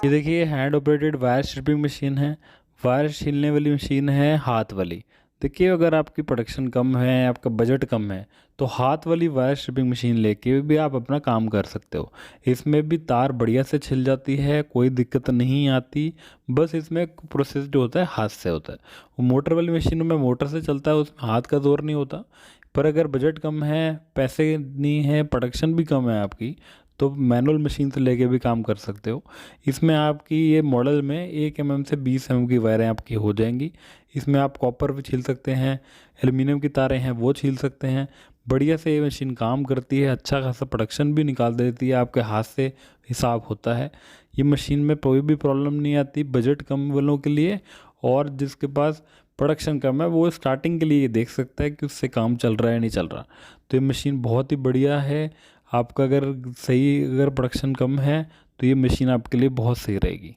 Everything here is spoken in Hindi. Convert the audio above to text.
ये देखिए hand operated wire stripping machine है। वायर छीलने वाली मशीन है हाथ वाली। देखिए अगर आपकी प्रोडक्शन कम है, आपका बजट कम है, तो हाथ वाली वायर स्ट्रिपिंग मशीन लेके भी आप अपना काम कर सकते हो। इसमें भी तार बढ़िया से छिल जाती है, कोई दिक्कत नहीं आती। बस इसमें प्रोसेस जो होता है हाथ से होता है। वो मोटर वाली मशीनों में मोटर से चलता है, उसमें हाथ का जोर नहीं होता। पर अगर बजट कम है, पैसे नहीं है, प्रोडक्शन भी कम है आपकी, तो मैनुअल मशीन से लेके भी काम कर सकते हो। इसमें आपकी ये मॉडल में 1 mm से 20 mm की वायरें आपकी हो जाएंगी। इसमें आप कॉपर भी छील सकते हैं, एल्युमिनियम की तारें हैं वो छील सकते हैं। बढ़िया से ये मशीन काम करती है, अच्छा खासा प्रोडक्शन भी निकाल देती है, आपके हाथ से हिसाब होता है। ये मशीन में कोई भी प्रॉब्लम नहीं आती बजट कम वालों के लिए। और जिसके पास प्रोडक्शन कम है वो स्टार्टिंग के लिए ये देख सकता है कि उससे काम चल रहा है नहीं चल रहा। तो ये मशीन बहुत ही बढ़िया है। आपका अगर प्रोडक्शन कम है तो ये मशीन आपके लिए बहुत सही रहेगी।